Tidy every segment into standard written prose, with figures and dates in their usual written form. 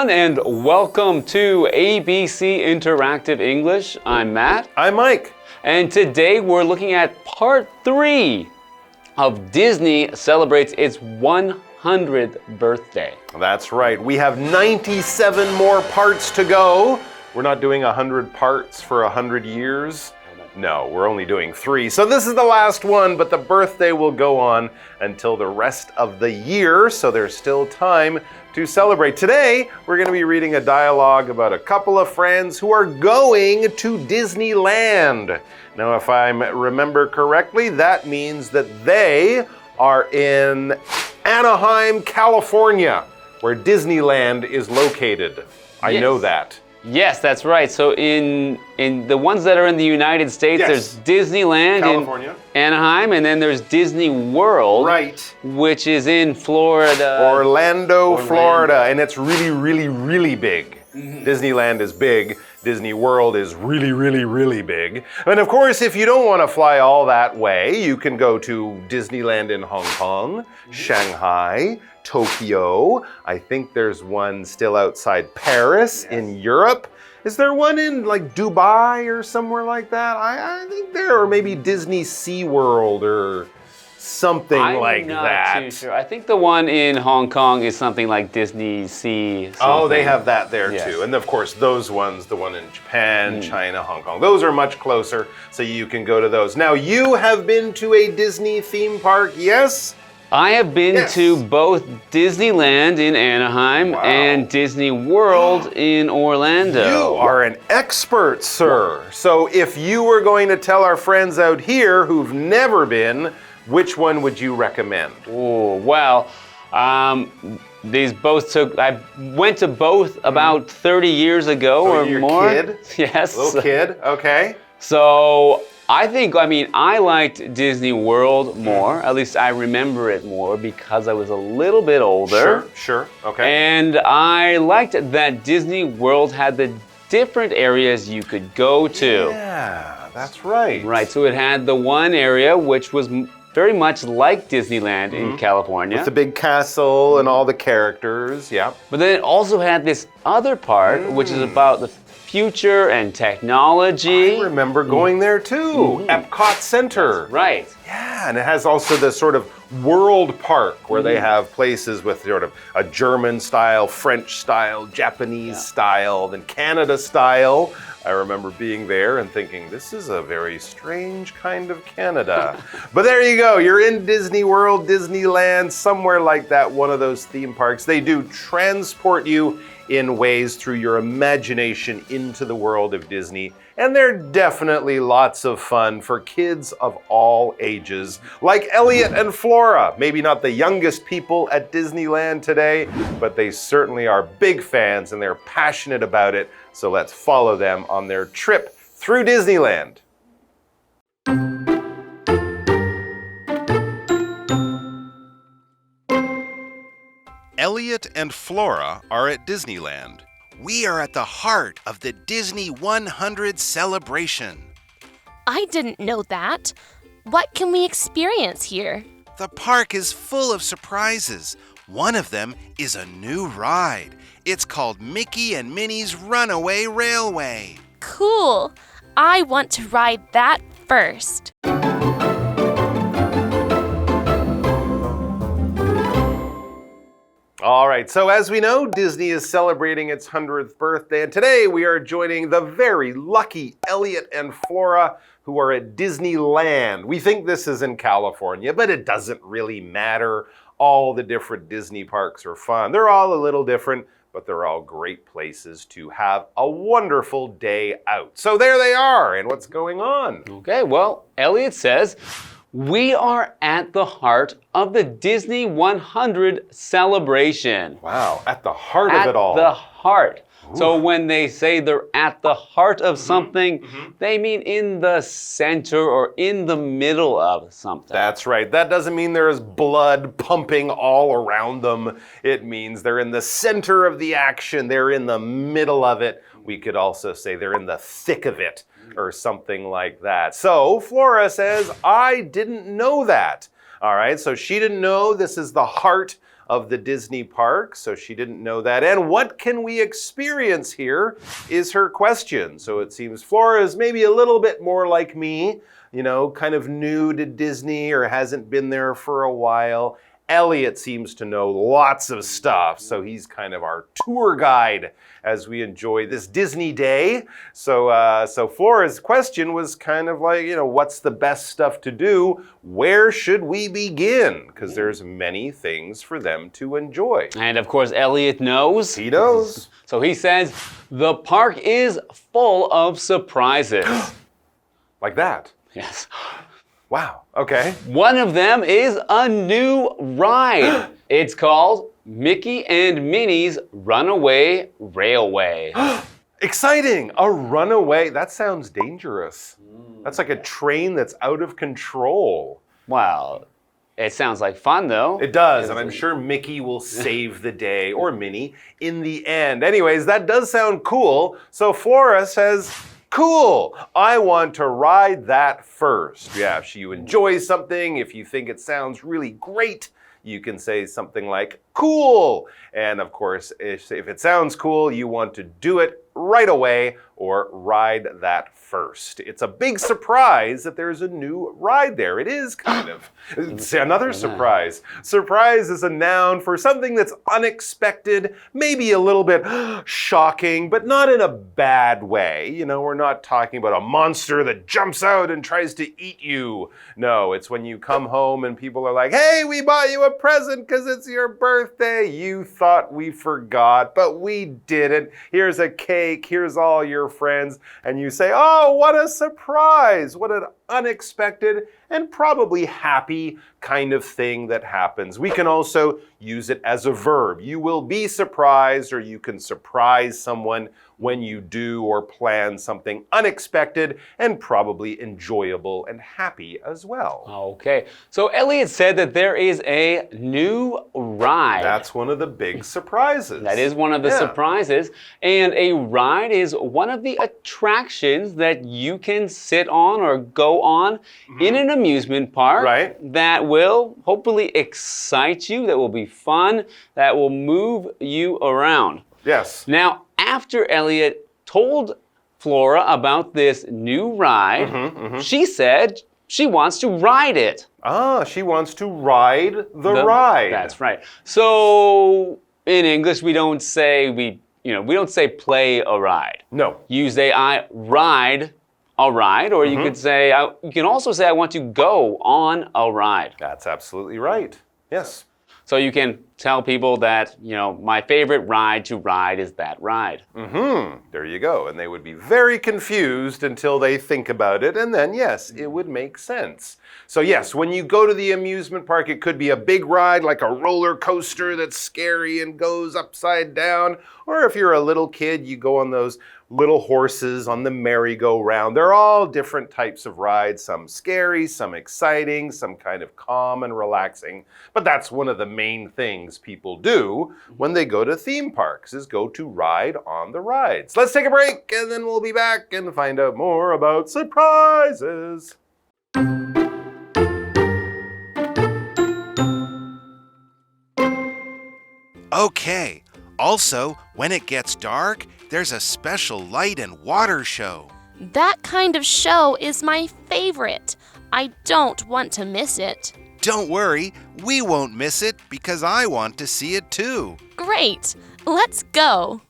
everyone, and welcome to ABC Interactive English. I'm Matt. I'm Mike. And today we're looking at part 3 of Disney celebrates its 100th birthday. That's right. We have 97 more parts to go. We're not doing 100 parts for 100 years. No, we're only doing 3. So this is the last one, but the birthday will go on until the rest of the year, so there's still time to celebrate. Today, we're going to be reading a dialogue about a couple of friends who are going to Disneyland. Now, if I remember correctly, that means that they are in Anaheim, California, where Disneyland is located. I know that. Yes, that's right. So in the ones that are in the United States, there's Disneyland California, in Anaheim, and then there's Disney World, which is in Florida. Orlando, Florida, and it's really, really, really big. Disneyland is big. Disney World is really, really, really big. And of course, if you don't want to fly all that way, you can go to Disneyland in Hong Kong, Shanghai, Tokyo. I think there's one still outside Paris in Europe. Is there one in like Dubai or somewhere like that? I think there, or maybe Disney SeaWorld or something like that. I'm not too sure. I think the one in Hong Kong is something like Disney Sea. Oh, they have that there too. And of course, those ones, the one in Japan, China, Hong Kong, those are much closer, so you can go to those. Now, you have been to a Disney theme park, yes? I have been to both Disneyland in Anaheim and Disney World in Orlando. You are an expert, sir. So if you were going to tell our friends out here who've never been, which one would you recommend? Oh, well, these both took, I went to both about 30 years ago or more. Kid? Yes. Little kid, okay. So I liked Disney World more. At least I remember it more because I was a little bit older. Sure, okay. And I liked that Disney World had the different areas you could go to. Yeah, that's right. Right, so it had the one area which was very much like Disneyland in California. With the big castle and all the characters, But then it also had this other part which is about the future and technology. I remember going there too, Epcot Center. That's right. Yeah, and it has also the sort of world park where they have places with sort of a German style, French style, Japanese style, then Canada style. I remember being there and thinking, this is a very strange kind of Canada. But there you go, you're in Disney World, Disneyland, somewhere like that, one of those theme parks. They do transport you in ways through your imagination into the world of Disney. And they're definitely lots of fun for kids of all ages, like Elliot and Flora. Maybe not the youngest people at Disneyland today, but they certainly are big fans and they're passionate about it. So let's follow them on their trip through Disneyland. Elliot and Flora are at Disneyland. We are at the heart of the Disney 100 celebration. I didn't know that. What can we experience here? The park is full of surprises. One of them is a new ride. It's called Mickey and Minnie's Runaway Railway. Cool. I want to ride that first. All right, so as we know, Disney is celebrating its 100th birthday, and today we are joining the very lucky Elliot and Flora who are at Disneyland. We think this is in California, but it doesn't really matter. All the different Disney parks are fun. They're all a little different, but they're all great places to have a wonderful day out. So there they are, and what's going on? Okay, well, Elliot says, we are at the heart of the Disney 100 celebration. Wow, at the heart of it all. At the heart. So when they say they're at the heart of something, they mean in the center or in the middle of something. That's right. That doesn't mean there's blood pumping all around them. It means they're in the center of the action. They're in the middle of it. We could also say they're in the thick of it or something like that. So Flora says, I didn't know that. All right, so she didn't know this is the heart of the Disney park, so she didn't know that. And what can we experience here is her question. So it seems Flora is maybe a little bit more like me, you know, kind of new to Disney or hasn't been there for a while. Elliot seems to know lots of stuff, so he's kind of our tour guide as we enjoy this Disney day. So Flora's question was kind of like, you know, what's the best stuff to do? Where should we begin? Because there's many things for them to enjoy. And of course, Elliot knows. He knows. So he says, the park is full of surprises. Like that. Yes. Wow, okay. One of them is a new ride. It's called Mickey and Minnie's Runaway Railway. Exciting! A runaway. That sounds dangerous. That's like a train that's out of control. Well, it sounds like fun though. It does, and I'm sure Mickey will save the day, or Minnie, in the end. Anyways, that does sound cool. So Flora says, cool, I want to ride that first. Yeah, if you enjoy something, if you think it sounds really great, you can say something like, cool. And of course, if it sounds cool, you want to do it right away or ride that first. It's a big surprise that there's a new ride there. It is kind of. It's another surprise. Surprise is a noun for something that's unexpected, maybe a little bit shocking, but not in a bad way. You know, we're not talking about a monster that jumps out and tries to eat you. No, it's when you come home and people are like, hey, we bought you a present because it's your birthday. You thought we forgot, but we didn't. Here's a cake. Here's all your friends. And you say, oh, what a surprise. What an unexpected and probably happy kind of thing that happens. We can also use it as a verb. You will be surprised, or you can surprise someone when you do or plan something unexpected and probably enjoyable and happy as well. Okay, so Elliot said that there is a new ride. That's one of the big surprises. That is one of the surprises. And a ride is one of the attractions that you can sit on or go on in an amusement park that will hopefully excite you, that will be fun, that will move you around. Yes. Now, after Elliot told Flora about this new ride, she said she wants to ride it. Ah, she wants to ride the ride. That's right. So in English, we don't say we don't say play a ride. No. You say I ride a ride, or you could say you can also say I want to go on a ride. That's absolutely right. Yes. So you can tell people that, you know, my favorite ride to ride is that ride. There you go. And they would be very confused until they think about it. And then, yes, it would make sense. So yes, when you go to the amusement park, it could be a big ride like a roller coaster that's scary and goes upside down. Or if you're a little kid, you go on those little horses on the merry-go-round. They're all different types of rides, some scary, some exciting, some kind of calm and relaxing. But that's one of the main things people do when they go to theme parks, is go to ride on the rides. Let's take a break, and then we'll be back and find out more about surprises. Okay. Also, when it gets dark, there's a special light and water show. That kind of show is my favorite. I don't want to miss it. Don't worry, we won't miss it because I want to see it too. Great. Let's go.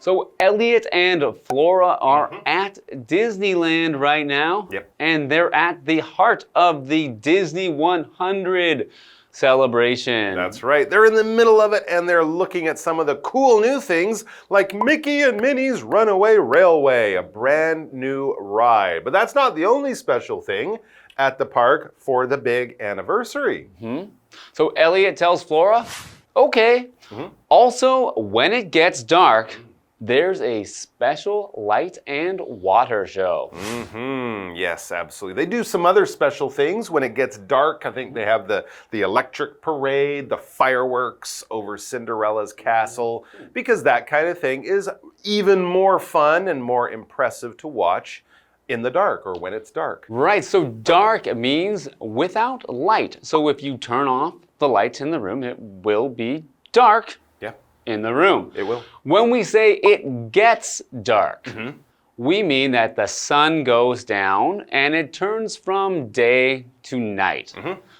So Elliot and Flora are at Disneyland right now. Yep. And they're at the heart of the Disney 100 celebration. That's right. They're in the middle of it, and they're looking at some of the cool new things like Mickey and Minnie's Runaway Railway, a brand new ride. But that's not the only special thing at the park for the big anniversary. So Elliot tells Flora, okay. Also, when it gets dark, there's a special light and water show. Yes, absolutely. They do some other special things when it gets dark. I think they have the electric parade, the fireworks over Cinderella's castle, because that kind of thing is even more fun and more impressive to watch in the dark or when it's dark. Right, so dark means without light. So if you turn off the lights in the room, it will be dark in the room. It will. When we say it gets dark, we mean that the sun goes down and it turns from day to night.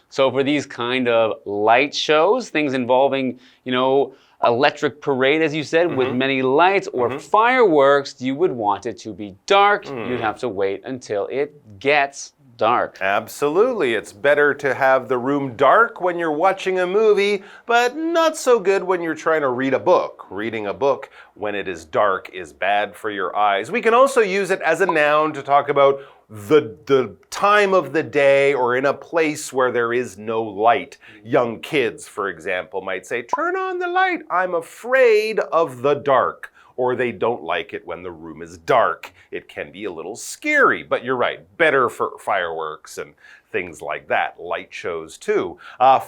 So for these kind of light shows, things involving, electric parade, as you said, with many lights or fireworks, you would want it to be dark. You'd have to wait until it gets dark. Absolutely. It's better to have the room dark when you're watching a movie, but not so good when you're trying to read a book. Reading a book when it is dark is bad for your eyes. We can also use it as a noun to talk about the time of the day or in a place where there is no light. Young kids, for example, might say, "Turn on the light. I'm afraid of the dark." Or they don't like it when the room is dark. It can be a little scary, but you're right, better for fireworks and things like that. Light shows too.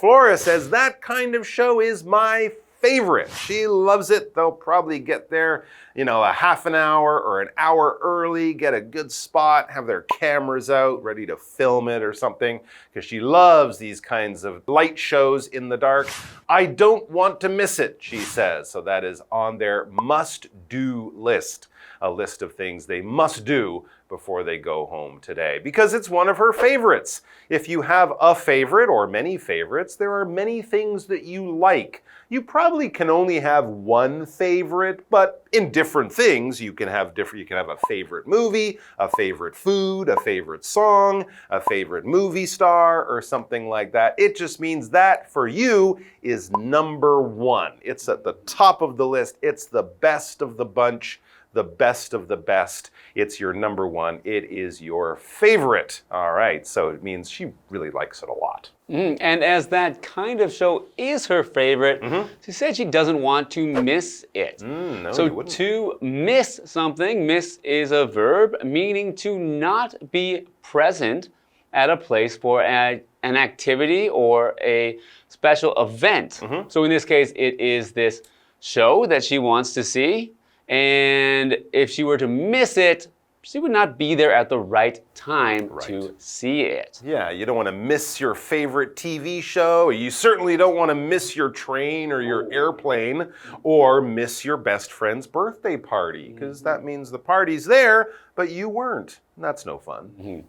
Flora says, that kind of show is my favorite. She loves it. They'll probably get there, a half an hour or an hour early, get a good spot, have their cameras out, ready to film it or something, because she loves these kinds of light shows in the dark. I don't want to miss it, she says. So that is on their must-do list, a list of things they must do before they go home today, because it's one of her favorites. If you have a favorite or many favorites, there are many things that you like. You probably can only have one favorite, but in different things, you can have a favorite movie, a favorite food, a favorite song, a favorite movie star, or something like that. It just means that for you is number one. It's at the top of the list. It's the best of the bunch. The best of the best. It's your number one. It is your favorite. All right, so it means she really likes it a lot. And as that kind of show is her favorite, she said she doesn't want to miss it. No, so you wouldn't. To miss something, miss is a verb meaning to not be present at a place for an activity or a special event. So in this case, it is this show that she wants to see. And if she were to miss it, she would not be there at the right time to see it. Yeah, you don't want to miss your favorite TV show. You certainly don't want to miss your train or your airplane or miss your best friend's birthday party, because that means the party's there, but you weren't. That's no fun.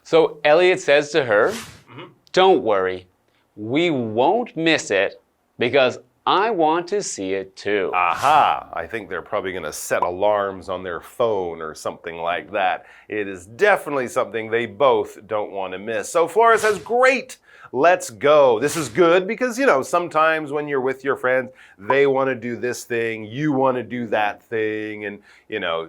So Elliot says to her, don't worry, we won't miss it because I want to see it too. Aha! I think they're probably going to set alarms on their phone or something like that. It is definitely something they both don't want to miss. So Flora says, great! Let's go. This is good because, sometimes when you're with your friends, they want to do this thing, you want to do that thing, and,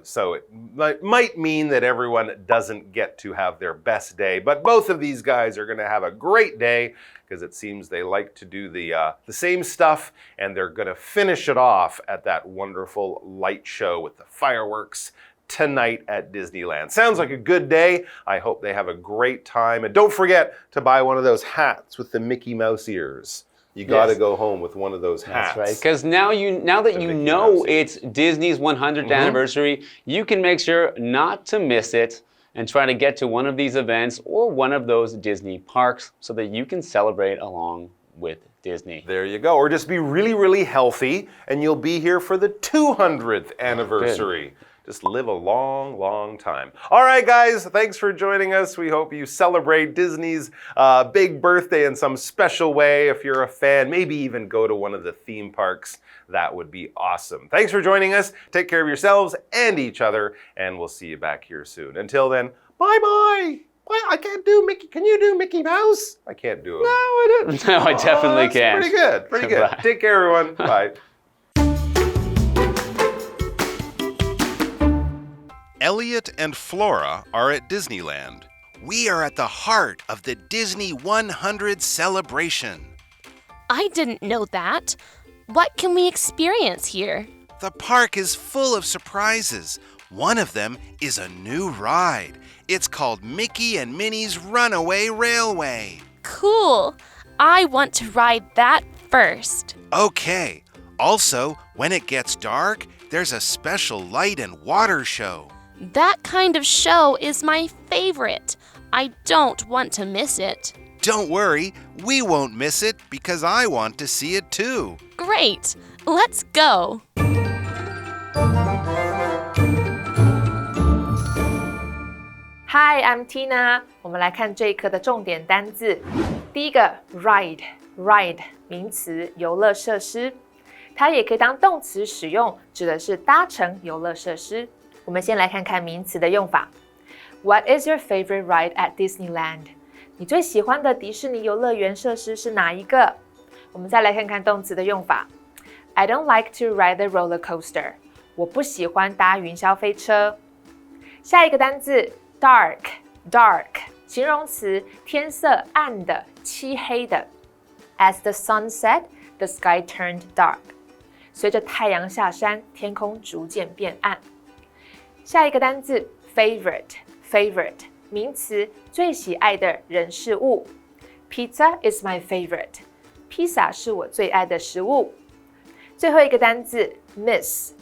so it might mean that everyone doesn't get to have their best day, but both of these guys are going to have a great day because it seems they like to do the same stuff, and they're going to finish it off at that wonderful light show with the fireworks tonight at Disneyland. Sounds like a good day. I hope they have a great time. And don't forget to buy one of those hats with the Mickey Mouse ears. You got to go home with one of those hats. That's right. Because now that you know it's Disney's 100th anniversary, you can make sure not to miss it and try to get to one of these events or one of those Disney parks so that you can celebrate along with Disney. There you go. Or just be really, really healthy and you'll be here for the 200th anniversary. Good. Just live a long, long time. All right, guys, thanks for joining us. We hope you celebrate Disney's big birthday in some special way. If you're a fan, maybe even go to one of the theme parks. That would be awesome. Thanks for joining us. Take care of yourselves and each other, and we'll see you back here soon. Until then, bye-bye. I can't do Mickey. Can you do Mickey Mouse? I can't do it. No, I don't. No, I definitely can. Pretty good. Pretty good. Bye. Take care, everyone. Bye. Elliot and Flora are at Disneyland. We are at the heart of the Disney 100 celebration. I didn't know that. What can we experience here? The park is full of surprises. One of them is a new ride. It's called Mickey and Minnie's Runaway Railway. Cool. I want to ride that first. Okay. Also, when it gets dark, there's a special light and water show. That kind of show is my favorite. I don't want to miss it. Don't worry, we won't miss it because I want to see it too. Great! Let's go! Hi, I'm Tina. 我们来看这一课的重点单字。第一个 ride 名词，游乐设施。它也可以当动词使用，指的是搭乘游乐设施。我们先来看看名词的用法。What is your favorite ride at Disneyland? 你最喜欢的迪士尼游乐园设施是哪一个？我们再来看看动词的用法。I don't like to ride the roller coaster. 我不喜欢搭云霄飞车。下一个单字 dark 形容词，天色暗的，漆黑的。As the sun set, the sky turned dark. 随着太阳下山，天空逐渐变暗。下一个单字 favorite 名词，最喜爱的人事物。Pizza is my favorite. 披萨是我最爱的食物。最后一个单字 miss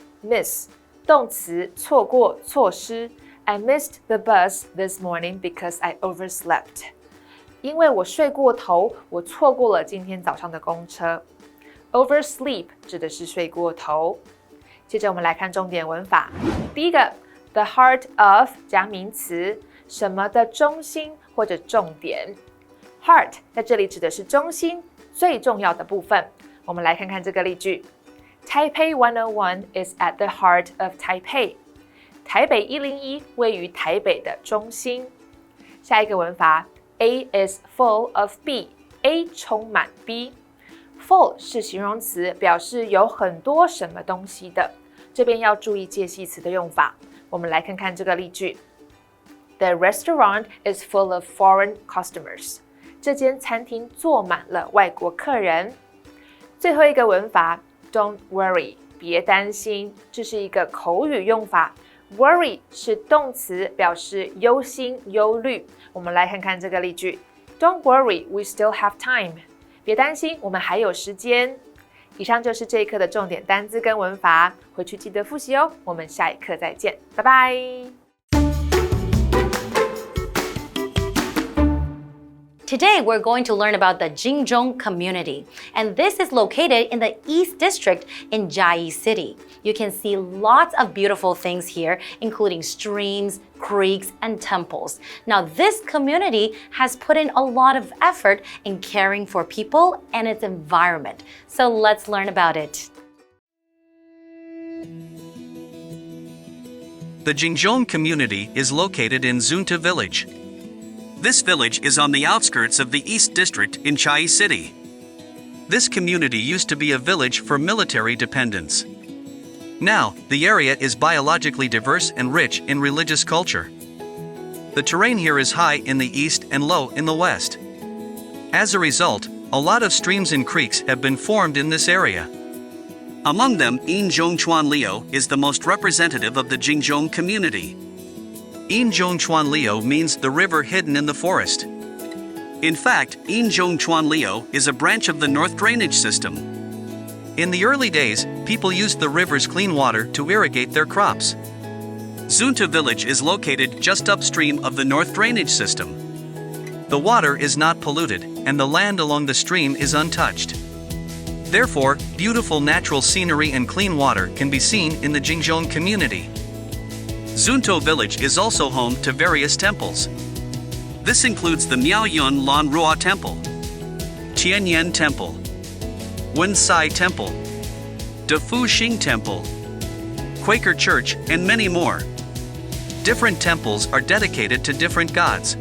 动词，错过，错失。I missed the bus this morning because I overslept. 因为我睡过头，我错过了今天早上的公车。Oversleep 指的是睡过头。接着我们来看重点文法。第一个 the heart of 加名词，什么的中心或者重点。Heart 在这里指的是中心，最重要的部分。我们来看看这个例句。Taipei 101 is at the heart of Taipei. 台北101位于台北的中心。下一个文法 A is full of B. A 充满 B。Full 是形容词，表示有很多什么东西的。这边要注意介系词的用法。我们来看看这个例句。The restaurant is full of foreign customers. 这间餐厅坐满了外国客人。最后一个文法 Don't worry 别担心，这是一个口语用法。Worry 是动词，表示忧心、忧虑。我们来看看这个例句。Don't worry, we still have time. 别担心，我们还有时间。以上就是这一课的重点单字跟文法，回去记得复习哦。我们下一课再见，拜拜。Today, we're going to learn about the Jingzhong Community, and this is located in the East District in Chiayi City. You can see lots of beautiful things here, including streams, creeks, and temples. Now, this community has put in a lot of effort in caring for people and its environment. So let's learn about it. The Jingzhong Community is located in Zunta Village. This village is on the outskirts of the East District in Chiayi City. This community used to be a village for military dependents. Now, the area is biologically diverse and rich in religious culture. The terrain here is high in the east and low in the west. As a result, a lot of streams and creeks have been formed in this area. Among them, Yinzhongchuan Liu is the most representative of the Jingzhong community. Yinzhongchuan Liu means the river hidden in the forest. In fact, Yinzhongchuan Liu is a branch of the North Drainage System. In the early days, people used the river's clean water to irrigate their crops. Zunta village is located just upstream of the North Drainage System. The water is not polluted, and the land along the stream is untouched. Therefore, beautiful natural scenery and clean water can be seen in the Jingzhong community. Zunta village is also home to various temples. This includes the Miaoyun Lan Rua Temple, Tianyan Temple, Wensai Temple, Defu Xing Temple, Quaker Church, and many more. Different temples are dedicated to different gods.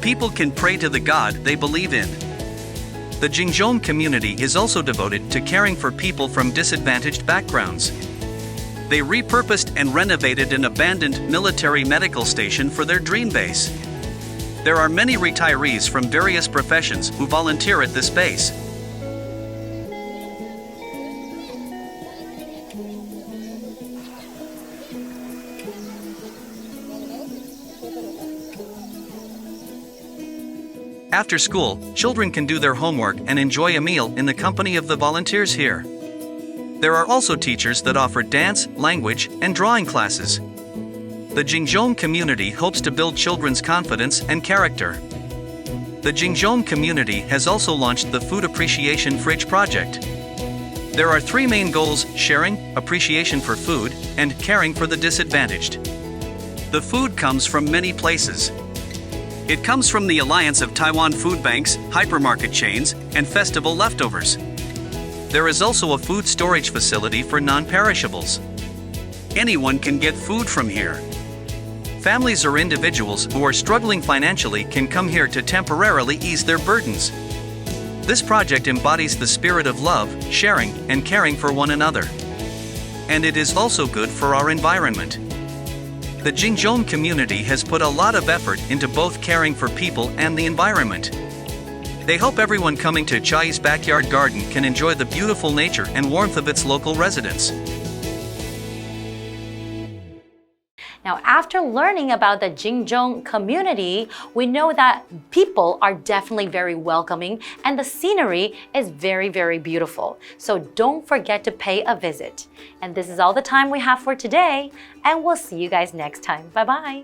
People can pray to the god they believe in. The Jingzhong community is also devoted to caring for people from disadvantaged backgrounds. They repurposed and renovated an abandoned military medical station for their dream base. There are many retirees from various professions who volunteer at this base. After school, children can do their homework and enjoy a meal in the company of the volunteers here. There are also teachers that offer dance, language, and drawing classes. The Jingzhong community hopes to build children's confidence and character. The Jingzhong community has also launched the Food Appreciation Fridge Project. There are three main goals: sharing, appreciation for food, and caring for the disadvantaged. The food comes from many places. It comes from the alliance of Taiwan food banks, hypermarket chains, and festival leftovers. There is also a food storage facility for non-perishables. Anyone can get food from here. Families or individuals who are struggling financially can come here to temporarily ease their burdens. This project embodies the spirit of love, sharing, and caring for one another. And it is also good for our environment. The Jingzhong community has put a lot of effort into both caring for people and the environment. They hope everyone coming to Chiayi's backyard garden can enjoy the beautiful nature and warmth of its local residents. Now, after learning about the Jingzhong community, we know that people are definitely very welcoming and the scenery is very, very beautiful. So don't forget to pay a visit. And this is all the time we have for today, and we'll see you guys next time. Bye-bye.